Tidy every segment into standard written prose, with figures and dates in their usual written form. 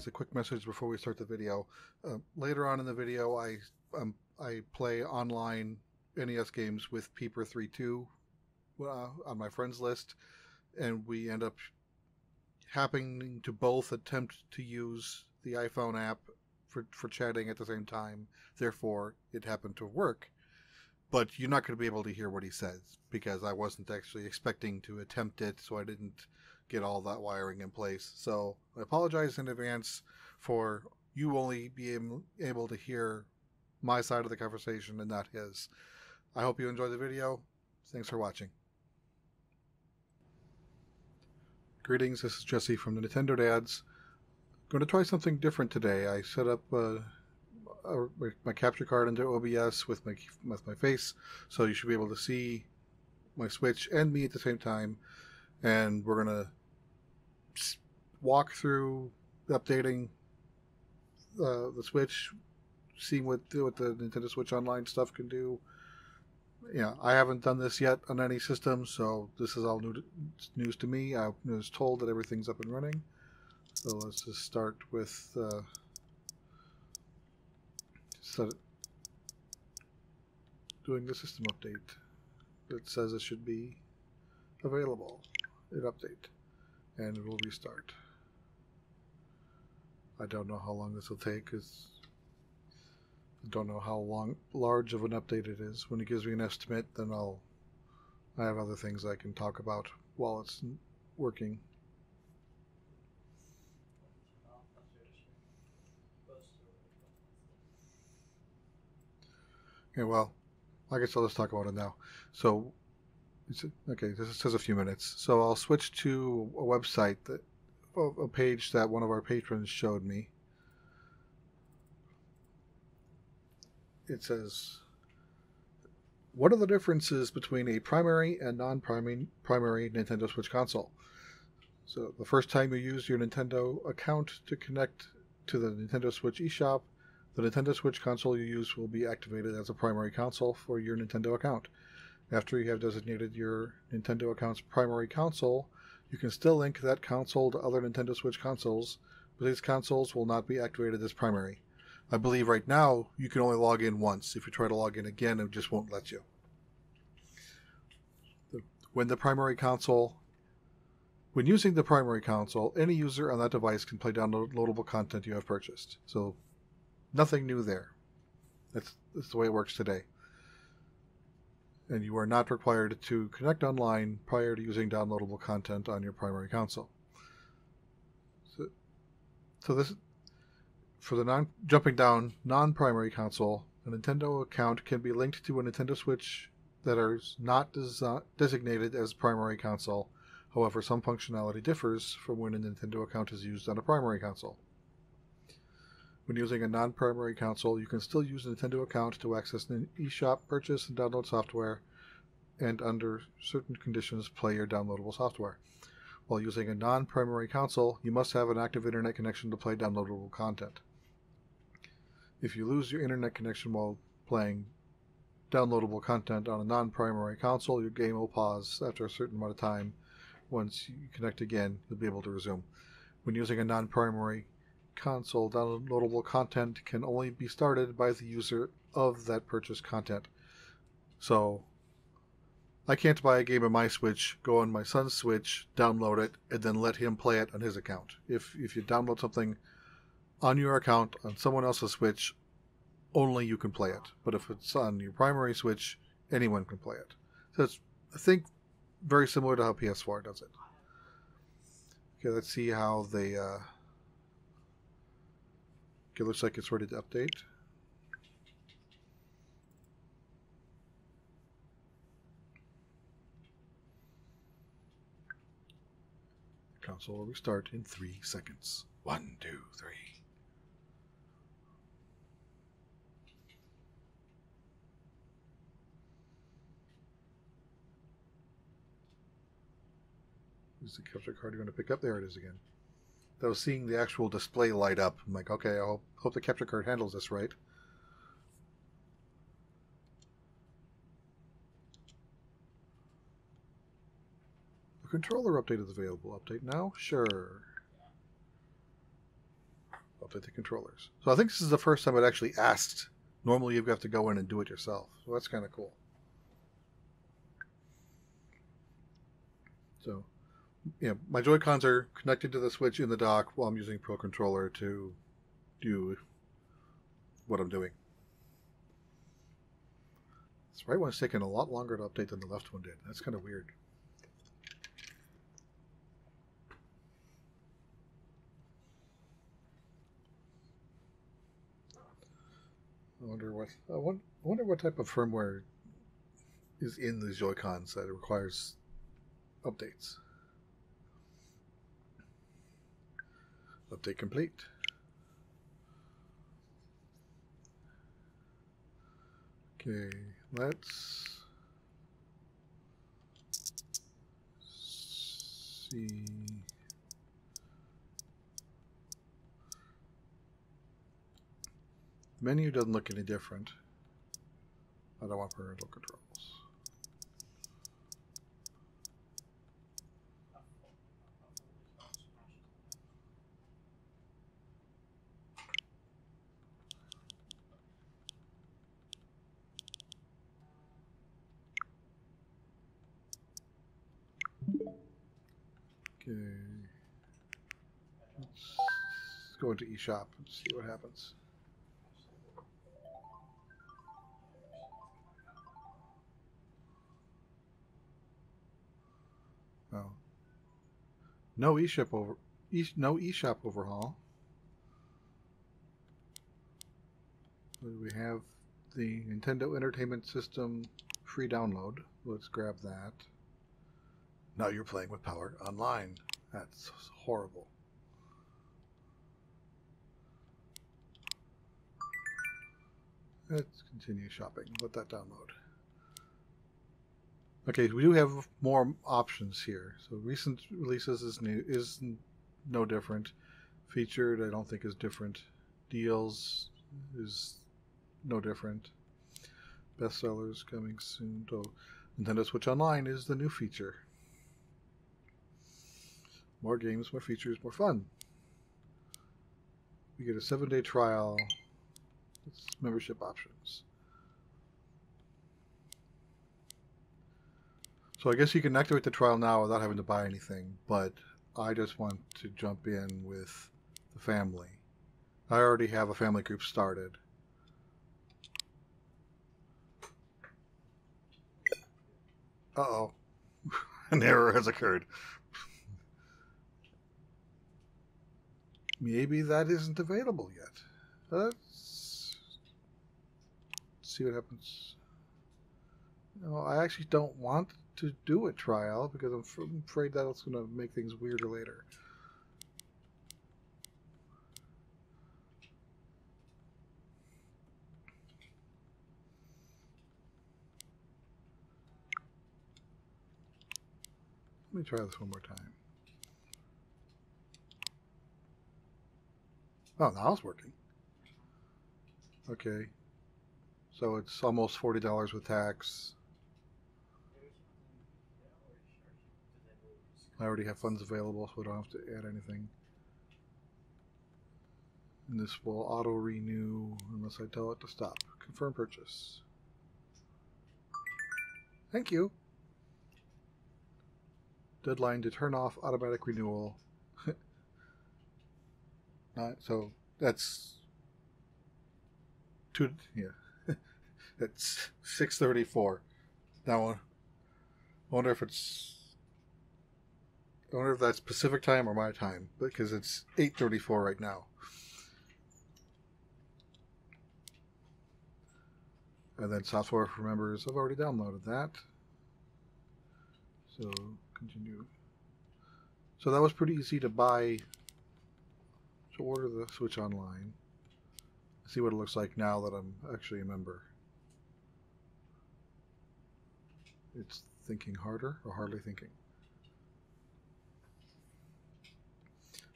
guys a quick message before we start the video. Later on in the video, I play online NES games with Peeper32 on my friends list, and we end up happening to both attempt to use the iPhone app for chatting at the same time. Therefore, it happened to work. But you're not going to be able to hear what he says because I wasn't actually expecting to attempt it, so I didn't get all that wiring in place. So I apologize in advance for you only being able to hear my side of the conversation and not his. I hope you enjoy the video. Thanks for watching. Greetings, this is Jesse from the Nintendo Dads. I'm going to try something different today. I set up my capture card into OBS with my face, so you should be able to see my Switch and me at the same time. And we're gonna walk through updating the Switch, seeing what the Nintendo Switch Online stuff can do. Yeah, I haven't done this yet on any system, so this is all news to me. I was told that everything's up and running, so let's just start with doing the system update. It says it should be available. Hit update, and it will restart. I don't know how long this will take, because I don't know how large of an update it is. When it gives me an estimate, then I have other things I can talk about while it's working. Okay, well, I guess I'll just talk about it now. So, okay, this says a few minutes. So I'll switch to a website, a page that one of our patrons showed me. It says, what are the differences between a primary and non-primary Nintendo Switch console? So the first time you use your Nintendo account to connect to the Nintendo Switch eShop, the Nintendo Switch console you use will be activated as a primary console for your Nintendo account. After you have designated your Nintendo account's primary console, you can still link that console to other Nintendo Switch consoles, but these consoles will not be activated as primary. I believe right now you can only log in once. If you try to log in again, it just won't let you. When using the primary console, any user on that device can play downloadable content you have purchased. So nothing new there. That's the way it works today. And you are not required to connect online prior to using downloadable content on your primary console. So this, for the jumping down non-primary console, a Nintendo account can be linked to a Nintendo Switch that is not designated as primary console. However, some functionality differs from when a Nintendo account is used on a primary console. When using a non-primary console, you can still use a Nintendo account to access an eShop, purchase and download software, and under certain conditions play your downloadable software. While using a non-primary console, you must have an active internet connection to play downloadable content. If you lose your internet connection while playing downloadable content on a non-primary console, your game will pause after a certain amount of time. Once you connect again, you'll be able to resume. When using a non-primary console, downloadable content can only be started by the user of that purchased content. So I can't buy a game on my Switch, go on my son's Switch, download it, and then let him play it on his account. If you download something on your account on someone else's Switch, only you can play it. But if it's on your primary Switch, anyone can play it. So it's, I think, very similar to how PS4 does it. Okay, let's see how they... Okay, looks like it's ready to update. The console will restart in 3 seconds. 1, 2, 3. Is the capture card you're going to pick up? There it is again. I was seeing the actual display light up. I'm like, okay, I hope the capture card handles this right. A controller update is available. Update now? Sure. Update the controllers. So I think this is the first time it actually asked. Normally you have to go in and do it yourself. So that's kind of cool. So, yeah, my Joy-Cons are connected to the Switch in the dock while I'm using Pro Controller to do what I'm doing. This right one's taking a lot longer to update than the left one did. That's kind of weird. I wonder what type of firmware is in these Joy-Cons that it requires updates. Update complete. Okay, let's see. Menu doesn't look any different. I don't want parental controls. Okay. Let's go into eShop and see what happens. Oh. No eShop overhaul. We have the Nintendo Entertainment System free download. Let's grab that. Now you're playing with Power Online. That's horrible. Let's continue shopping. Let that download. Okay, we do have more options here. So recent releases is no different. Featured, I don't think is different. Deals is no different. Bestsellers coming soon. So Nintendo Switch Online is the new feature. More games, more features, more fun. We get a 7-day trial. It's membership options. So I guess you can activate the trial now without having to buy anything, but I just want to jump in with the family. I already have a family group started. Uh-oh. An error has occurred. Maybe that isn't available yet. Let's see what happens. No, I actually don't want to do a trial because I'm afraid that's going to make things weirder later. Let me try this one more time. Oh, now it's working. Okay. So it's almost $40 with tax. I already have funds available, so I don't have to add anything. And this will auto-renew unless I tell it to stop. Confirm purchase. Thank you. Deadline to turn off automatic renewal. So that's that's 6:34. Now I wonder if that's Pacific time or my time, because it's 8:34 right now. And then software for members, I've already downloaded that. So continue. So that was pretty easy to buy, to order the Switch Online. See what it looks like now that I'm actually a member. It's thinking harder or hardly thinking.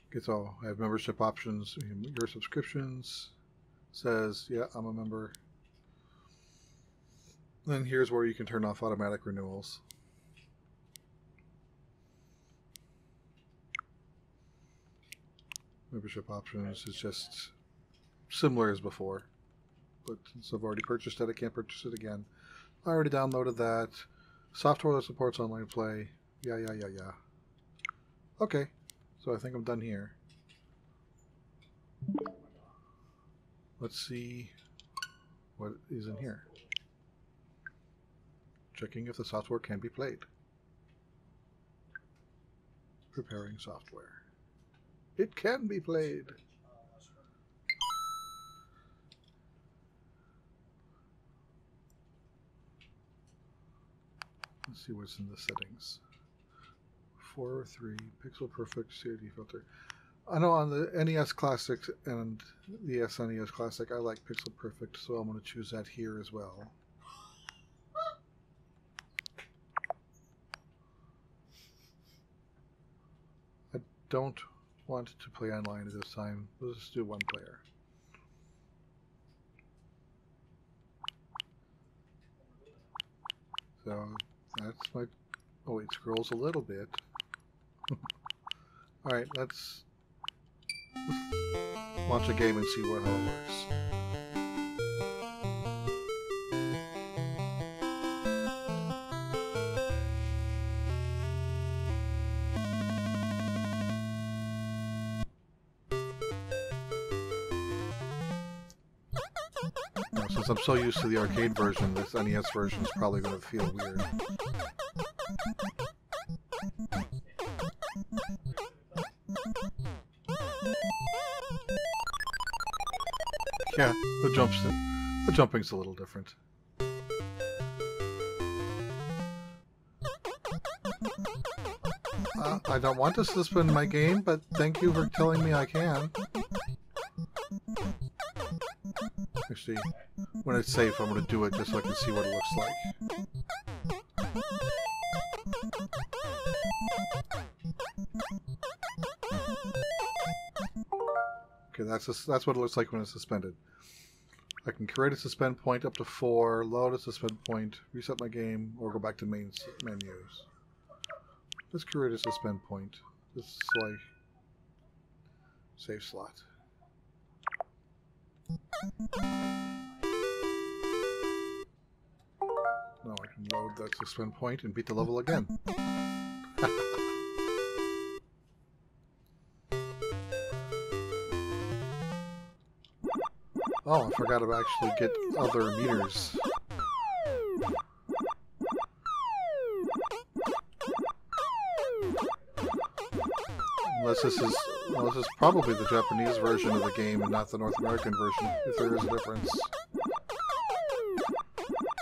Okay, so I have membership options. Your subscriptions says, yeah, I'm a member. Then here's where you can turn off automatic renewals. Membership options is just similar as before. But since I've already purchased it, I can't purchase it again. I already downloaded that. Software that supports online play. Yeah. Okay, so I think I'm done here. Let's see what is in here. Checking if the software can be played. Preparing software. It can be played. Let's see what's in the settings. 403 pixel perfect CRT filter. I know on the NES Classic and the SNES Classic I like pixel perfect, so I'm going to choose that here as well. I don't want to play online at this time. Let's just do one player. So that's my... Oh, it scrolls a little bit. Alright, let's launch a game and see how it works. Now, since I'm so used to the arcade version, this NES version is probably going to feel weird. Yeah, the jumping's a little different. I don't want to suspend my game, but thank you for telling me I can. Actually, when it's safe, I'm going to do it just so I can see what it looks like. Okay, that's what it looks like when it's suspended. I can create a suspend point up to 4, load a suspend point, reset my game, or go back to main menus. Let's create a suspend point. This is like save slot. Now I can load that suspend point and beat the level again. Oh, I forgot to actually get other meters. Unless this is probably the Japanese version of the game and not the North American version, if there is a difference.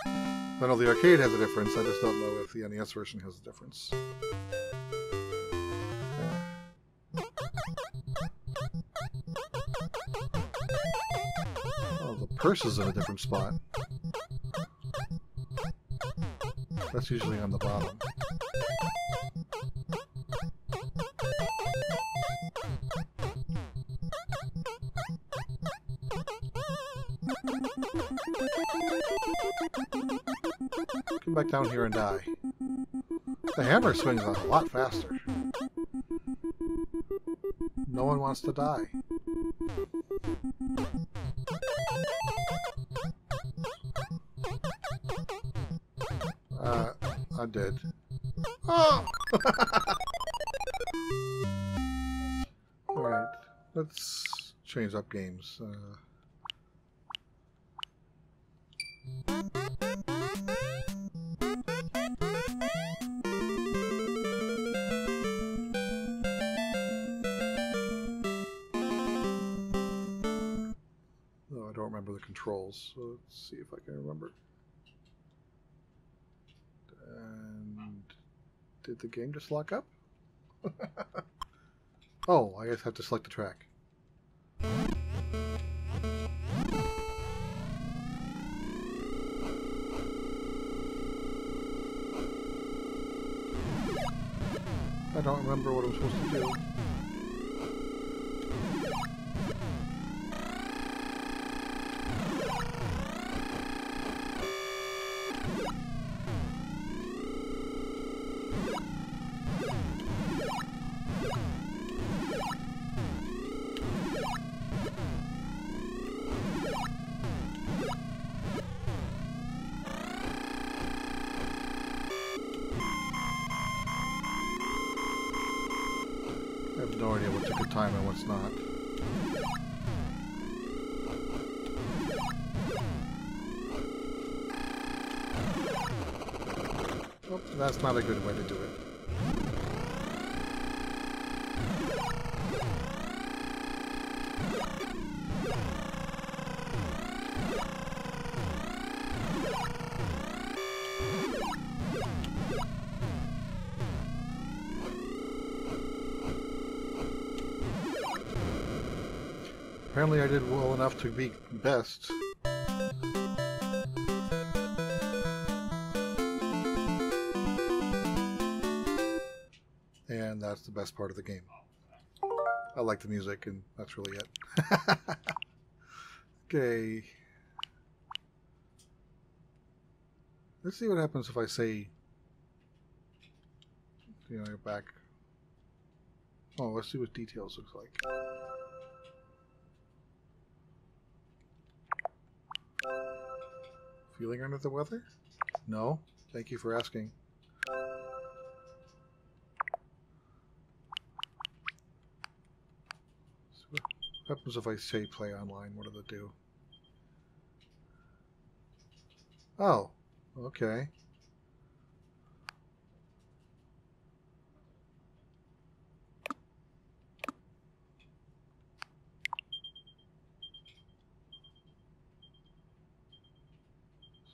I know the arcade has a difference, I just don't know if the NES version has a difference. Oh, the purse is in a different spot. That's usually on the bottom. Come back down here and die. The hammer swings on a lot faster. No one wants to die. I'm dead. Oh! Alright, let's change up games. I don't remember the controls, so let's see if I can remember. And did the game just lock up? Oh, I guess I have to select the track. I don't remember what I'm supposed to do. I have no idea what's a good time and what's not. Oh, that's not a good way to do it. Apparently I did well enough to be best. And that's the best part of the game. I like the music, and that's really it. Okay. Let's see what happens if I say, you know, back. Oh, let's see what details looks like. Feeling under the weather? No. Thank you for asking. So what happens if I say play online? What does it do? Oh, okay.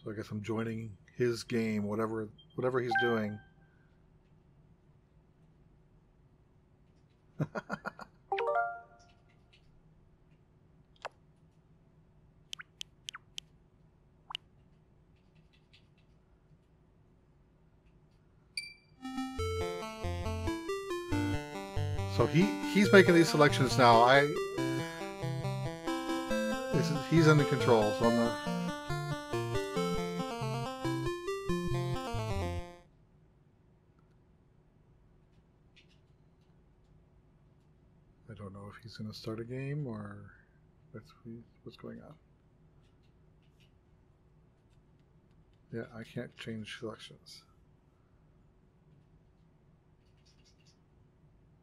So I guess I'm joining his game, whatever he's doing. So he's making these selections now. He's in the control, so I'm not. I don't know if he's going to start a game or what's going on. Yeah, I can't change selections.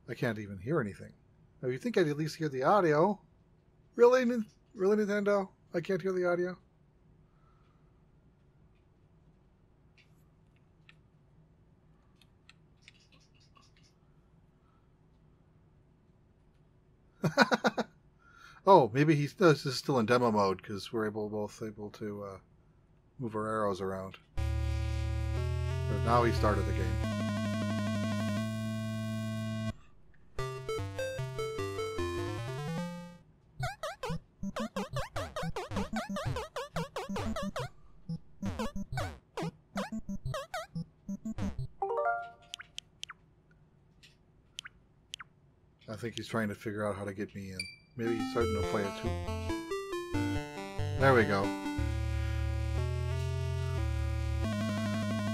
I can't even hear anything. Now, you think I'd at least hear the audio? Really? Really, Nintendo? I can't hear the audio? Oh, maybe this is still in demo mode because we're both able to move our arrows around. But now he started the game. I think he's trying to figure out how to get me in. Maybe he's starting to play it too. There we go.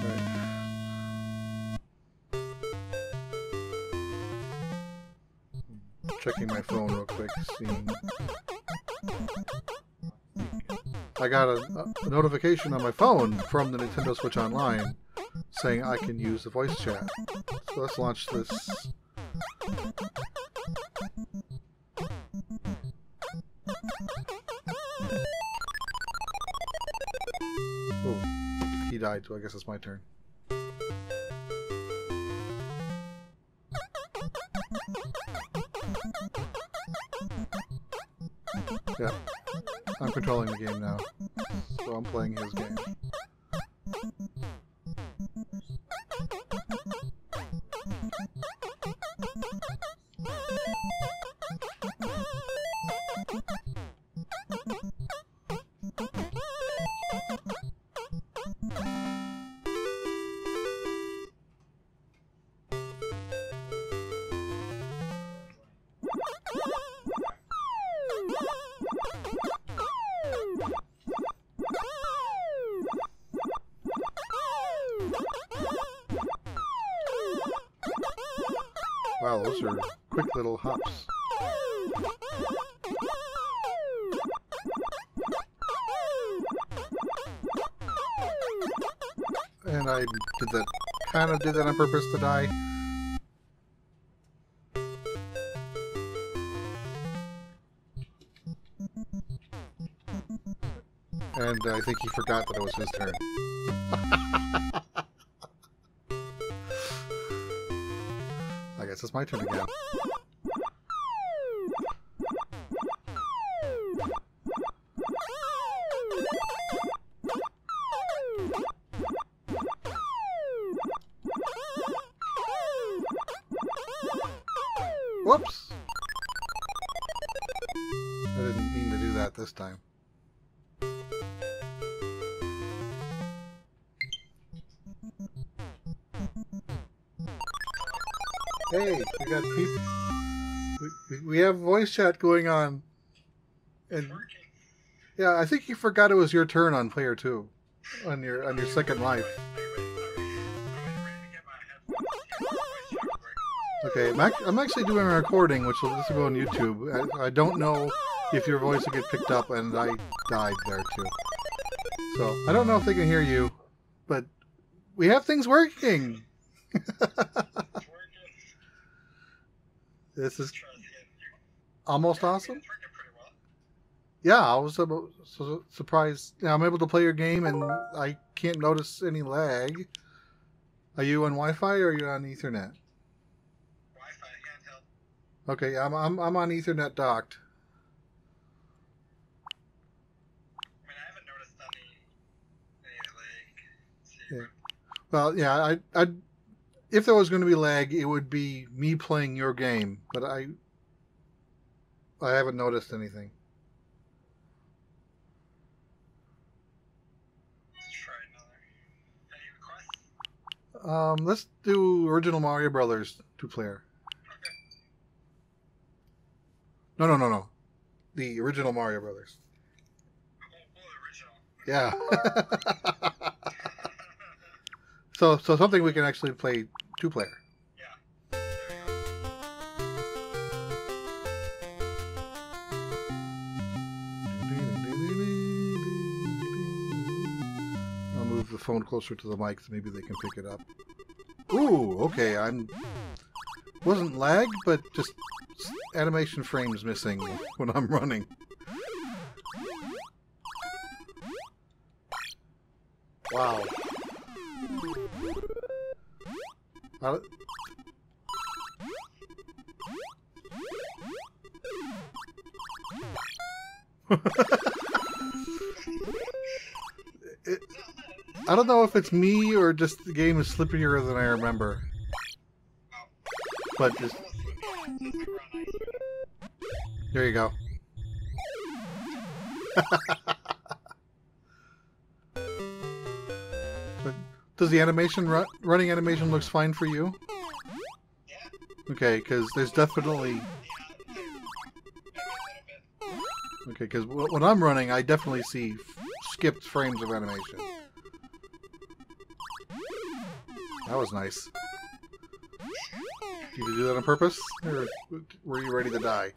Right. Checking my phone real quick, seeing. I got a notification on my phone from the Nintendo Switch Online saying I can use the voice chat. So let's launch this. Oh, he died, so I guess it's my turn. Yeah, I'm controlling the game now, so I'm playing his game. Wow, those are quick little hops. And I kind of did that on purpose to die. And I think he forgot that it was his turn. I guess it's my turn again. Whoops! I didn't mean to do that this time. Hey, we got people. We have voice chat going on. And yeah, I think you forgot it was your turn on player 2. On your second life. Okay, I'm actually doing a recording, which will just go on YouTube. I don't know if your voice will get picked up, and I died there too. So, I don't know if they can hear you, but we have things working! This is almost awesome. Yeah, I was so surprised. Now I'm able to play your game, and I can't notice any lag. Are you on Wi-Fi or are you on Ethernet? Wi-Fi handheld. Okay, I'm on Ethernet docked. I mean, I haven't noticed any lag. Yeah. Well, yeah, I if there was going to be lag, it would be me playing your game, but I haven't noticed anything. Let's try another. Any requests? Let's do original Mario Brothers 2-player. Okay. No. The original Mario Brothers. Original. Yeah. So something we can actually play 2-player. Yeah. There you I'll move the phone closer to the mic so maybe they can pick it up. Ooh, okay, wasn't lag, but just animation frames missing when I'm running. Wow. I don't know if it's me or just the game is slipperier than I remember. But just... There you go. But does the animation running animation looks fine for you? Okay, because there's definitely... Okay, because when I'm running, I definitely see skipped frames of animation. That was nice. Did you do that on purpose? Or were you ready to die?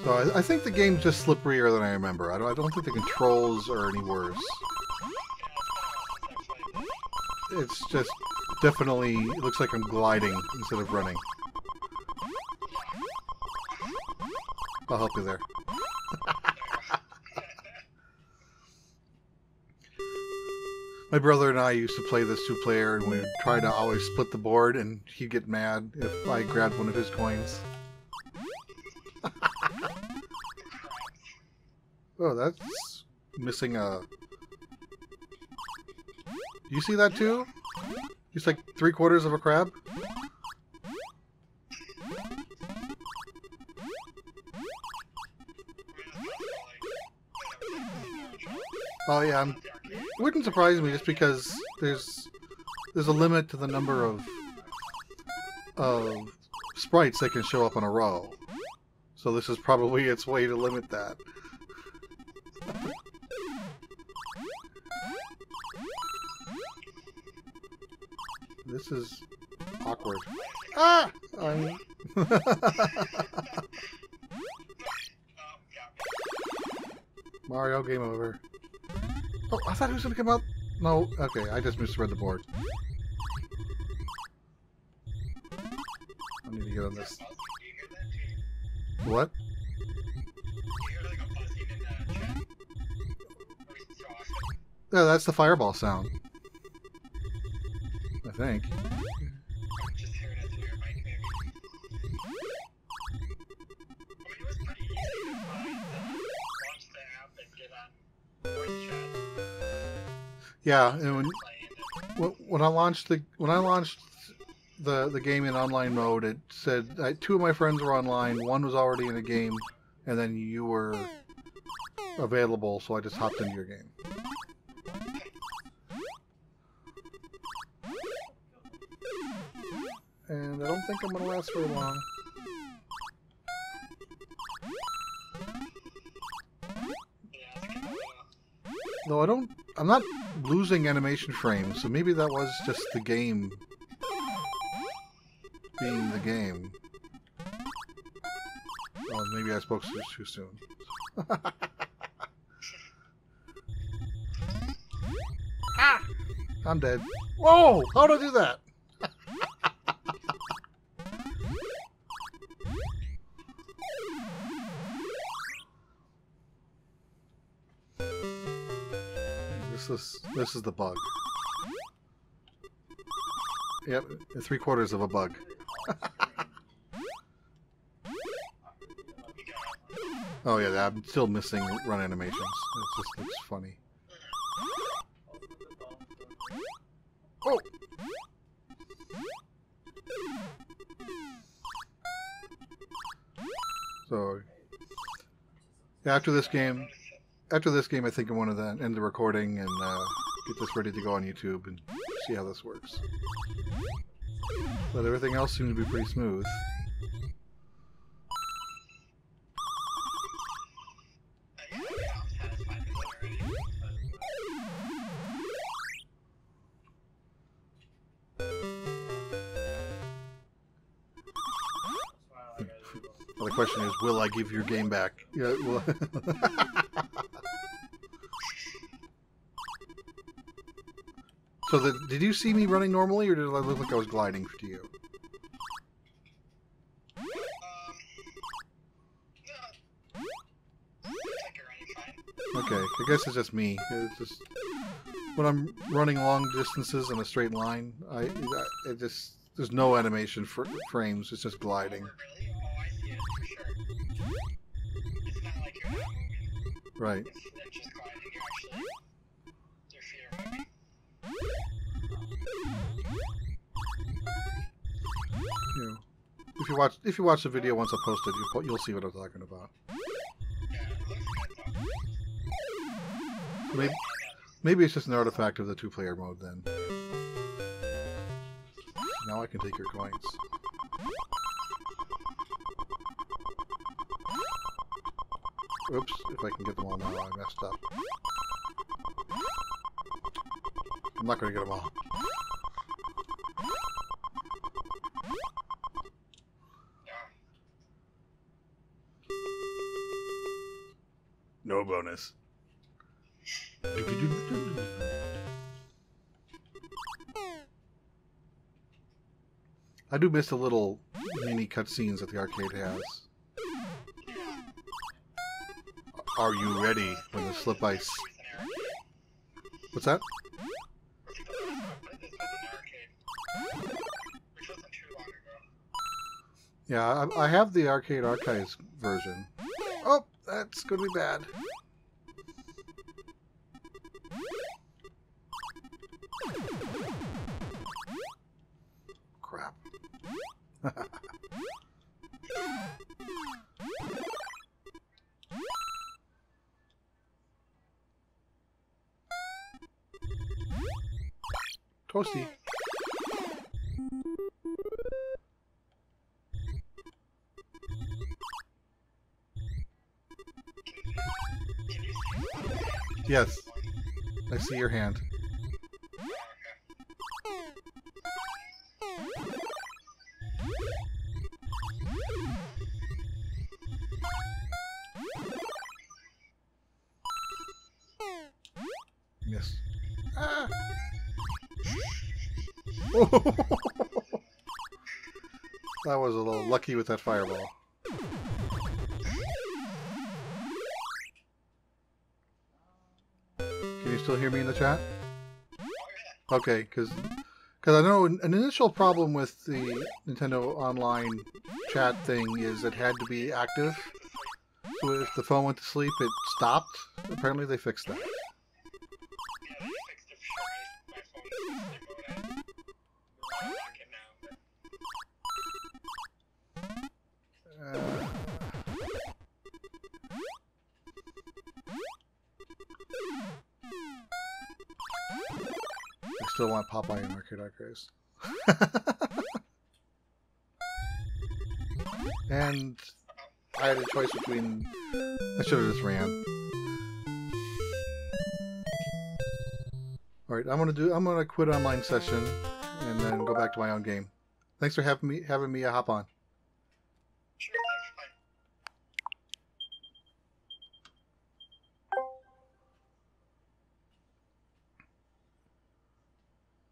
So I think the game's just slipperier than I remember. I don't think the controls are any worse. It's just definitely, it looks like I'm gliding instead of running. I'll help you there. My brother and I used to play this 2-player, and we'd try to always split the board, and he'd get mad if I grabbed one of his coins. Oh, that's missing a... You see that too? It's like 3/4 of a crab? Oh yeah, it wouldn't surprise me just because there's a limit to the number of sprites that can show up in a row. So this is probably its way to limit that. This is awkward. Ah! Oh, I thought he was going to come out. No, okay, I just misread the board. I need to get on this. Do you hear that? Do What? you hear like a buzzing in the chat? Every so often. Yeah, that's the fireball sound. I think. I'm just hearing it through your mic, maybe. I mean, it was pretty easy to find. Launch the app and get on voice chat. Yeah, and when Playing it. when I launched the game in online mode, it said two of my friends were online. One was already in a game, and then you were available, so I just hopped into your game. And I don't think I'm gonna last very long. Yeah, it's kind of Though I'm not losing animation frames, so maybe that was just the game being the game. Well, maybe I spoke too soon. Ah! I'm dead. Whoa! How did I do that? This is the bug. Yep, 3/4 of a bug. Oh yeah, I'm still missing run animations. It just looks funny. Oh! So after this game, I think I want to then end the recording and get this ready to go on YouTube and see how this works. But everything else seems to be pretty smooth. I'm satisfied with it already. Well, the question is, will I give your game back? Yeah, well, so did you see me running normally, or did I look like I was gliding to you? No, I think you're running fine. Okay, I guess it's just me. It's just when I'm running long distances in a straight line, it just there's no animation for frames. It's just gliding. Oh, really? Oh, I see it for sure. It's not like you're not moving. Right. It's just gliding. You're actually your feet are moving. You know, if you watch the video once I posted, you'll see what I'm talking about. Yeah, it looks good though. Maybe it's just an artifact of the two-player mode then. Now I can take your coins. Oops, if I can get them all now, I messed up. I'm not going to get them all. No bonus. I do miss the little mini cutscenes that the arcade has. Are you ready when the slip ice? What's that? Yeah, I have the Arcade Archives version. Oh, that's going to be bad. Crap. Toasty. Yes, I see your hand. Yes. Ah. That was a little lucky with that fireball. Can you still hear me in the chat? Okay, because I know an initial problem with the Nintendo Online chat thing is it had to be active. So if the phone went to sleep, it stopped. Apparently they fixed that. Yeah, they fixed it for sure. My phone is sleep mode. I lock it now. I still want Popeye and Arcade Archives. And I had a choice between... I should have just ran. Alright, I'm gonna quit online session and then go back to my own game. Thanks for having me hop on. Sure, thanks, fine.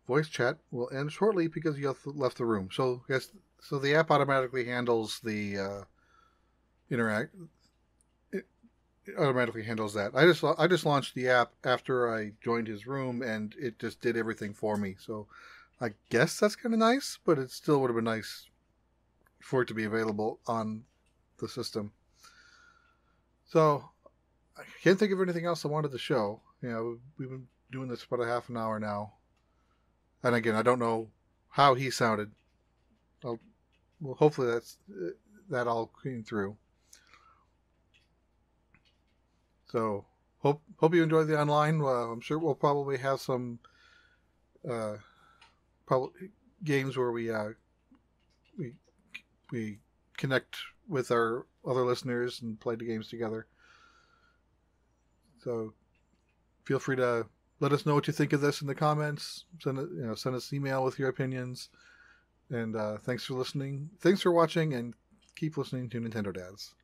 Voice chat will end shortly because you left the room. So yes, so the app automatically handles the It automatically handles that. I just launched the app after I joined his room, and it just did everything for me. So I guess that's kind of nice, but it still would have been nice for it to be available on the system. So I can't think of anything else I wanted to show. You know, we've been doing this for about a half an hour now. And again, I don't know how he sounded. Well, hopefully that all came through. So hope you enjoy the online. I'm sure we'll probably have some games where we connect with our other listeners and play the games together. So feel free to let us know what you think of this in the comments. Send us an email with your opinions. And thanks for listening. Thanks for watching, and keep listening to Nintendo Dads.